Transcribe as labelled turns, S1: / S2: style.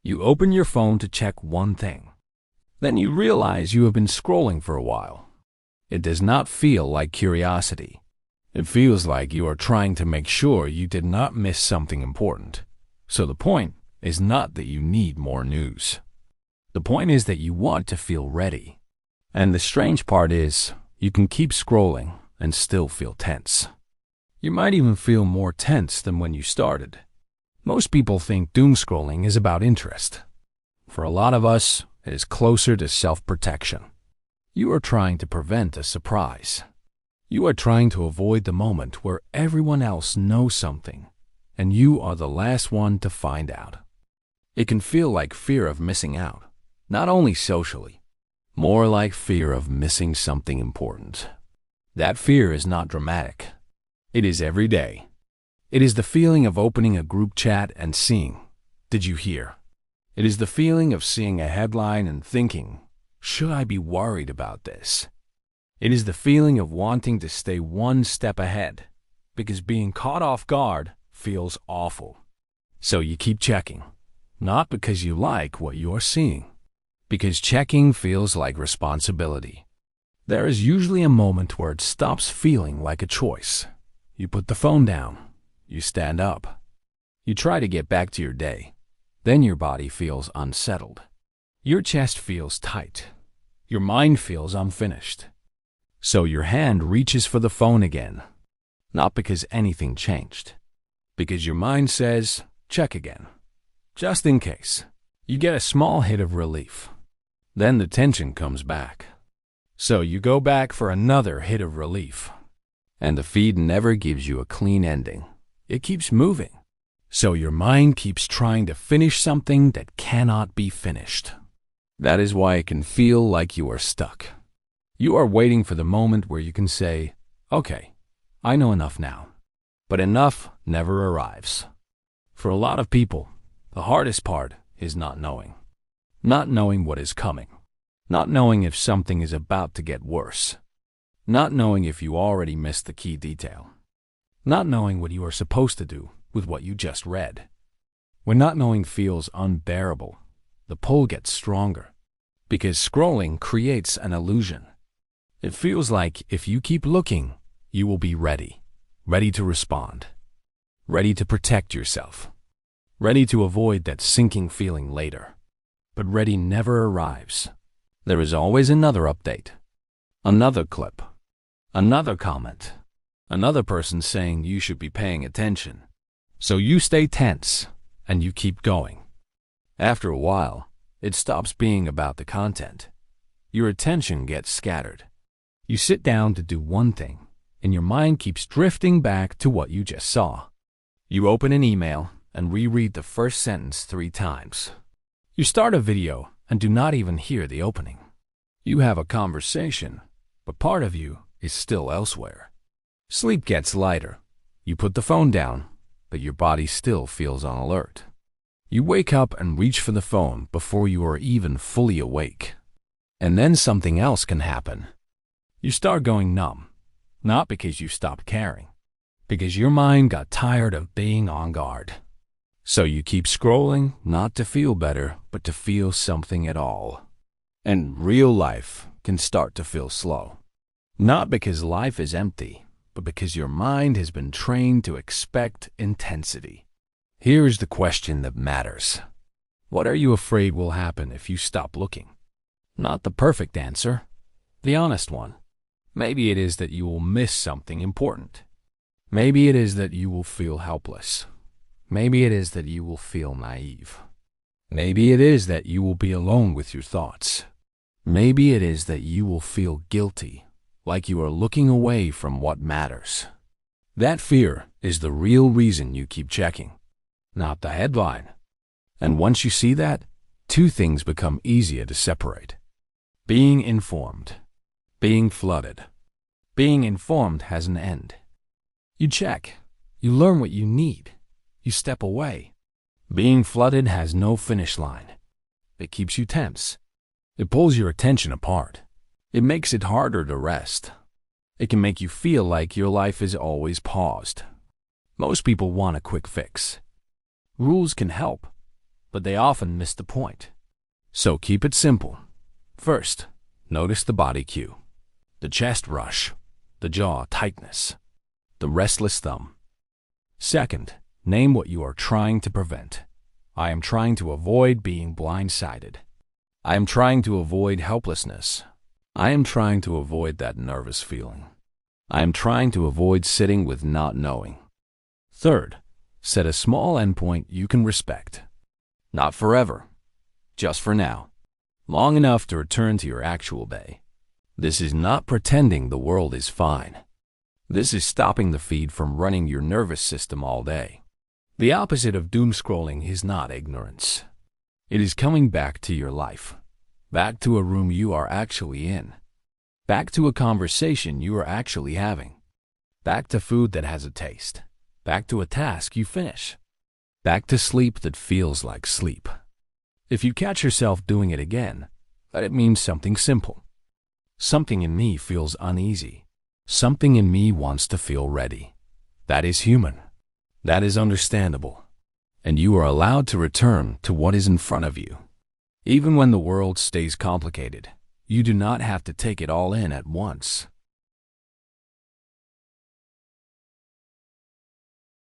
S1: You open your phone to check one thing. Then you realize you have been scrolling for a while. It does not feel like curiosity. It feels like you are trying to make sure you did not miss something important. So the point is not that you need more news. The point is that you want to feel ready. And the strange part is, you can keep scrolling and still feel tense. You might even feel more tense than when you started. Most people think doomscrolling is about interest. For a lot of us, it is closer to self-protection. You are trying to prevent a surprise. You are trying to avoid the moment where everyone else knows something, and you are the last one to find out. It can feel like fear of missing out, not only socially, more like fear of missing something important. That fear is not dramatic. It is every day. It is the feeling of opening a group chat and seeing, "Did you hear?" It is the feeling of seeing a headline and thinking, "Should I be worried about this?" It is the feeling of wanting to stay one step ahead, because being caught off guard feels awful. So you keep checking, not because you like what you are seeing, because checking feels like responsibility. There is usually a moment where it stops feeling like a choice. You put the phone down. You stand up. You try to get back to your day. Then your body feels unsettled. Your chest feels tight. Your mind feels unfinished. So your hand reaches for the phone again. Not because anything changed. Because your mind says, check again. Just in case. You get a small hit of relief. Then the tension comes back. So you go back for another hit of relief. And the feed never gives you a clean ending. It keeps moving. So your mind keeps trying to finish something that cannot be finished. That is why it can feel like you are stuck. You are waiting for the moment where you can say, "Okay, I know enough now." But enough never arrives. For a lot of people, the hardest part is not knowing. Not knowing what is coming. Not knowing if something is about to get worse. Not knowing if you already missed the key detail. Not knowing what you are supposed to do with what you just read. When not knowing feels unbearable, the pull gets stronger, because scrolling creates an illusion. It feels like if you keep looking, you will be ready to respond, ready to protect yourself, ready to avoid that sinking feeling later. But ready never arrives. There is always another update, another clip, another comment, another person saying you should be paying attention. So you stay tense, and you keep going. After a while, it stops being about the content. Your attention gets scattered. You sit down to do one thing, and your mind keeps drifting back to what you just saw. You open an email and reread the first sentence 3 times. You start a video and do not even hear the opening. You have a conversation, but part of you is still elsewhere. Sleep gets lighter. You put the phone down, but your body still feels on alert. You wake up and reach for the phone before you are even fully awake. And then something else can happen. You start going numb, not because you stopped caring, because your mind got tired of being on guard. So you keep scrolling, not to feel better, but to feel something at all. And real life can start to feel slow. Not because life is empty, but because your mind has been trained to expect intensity. Here is the question that matters. What are you afraid will happen if you stop looking? Not the perfect answer, the honest one. Maybe it is that you will miss something important. Maybe it is that you will feel helpless. Maybe it is that you will feel naive. Maybe it is that you will be alone with your thoughts. Maybe it is that you will feel guilty, like you are looking away from what matters. That fear is the real reason you keep checking, not the headline. And once you see that, 2 things become easier to separate. Being informed, being flooded. Being informed has an end. You check, you learn what you need, you step away. Being flooded has no finish line. It keeps you tense. It pulls your attention apart. It makes it harder to rest. It can make you feel like your life is always paused. Most people want a quick fix. Rules can help. but they often miss the point. So keep it simple. First, notice the body cue, the chest rush, the jaw tightness, the restless thumb. Second, name what you are trying to prevent. I am trying to avoid being blindsided. I am trying to avoid helplessness. I am trying to avoid that nervous feeling. I am trying to avoid sitting with not knowing. Third, set a small endpoint you can respect. Not forever, just for now. Long enough to return to your actual day. This is not pretending the world is fine. This is stopping the feed from running your nervous system all day. The opposite of doomscrolling is not ignorance. It is coming back to your life, back to a room you are actually in, back to a conversation you are actually having, back to food that has a taste, back to a task you finish, back to sleep that feels like sleep. If you catch yourself doing it again, let it mean something simple. Something in me feels uneasy. Something in me wants to feel ready. That is human. That is understandable. And you are allowed to return to what is in front of you. Even when the world stays complicated, you do not have to take it all in at once.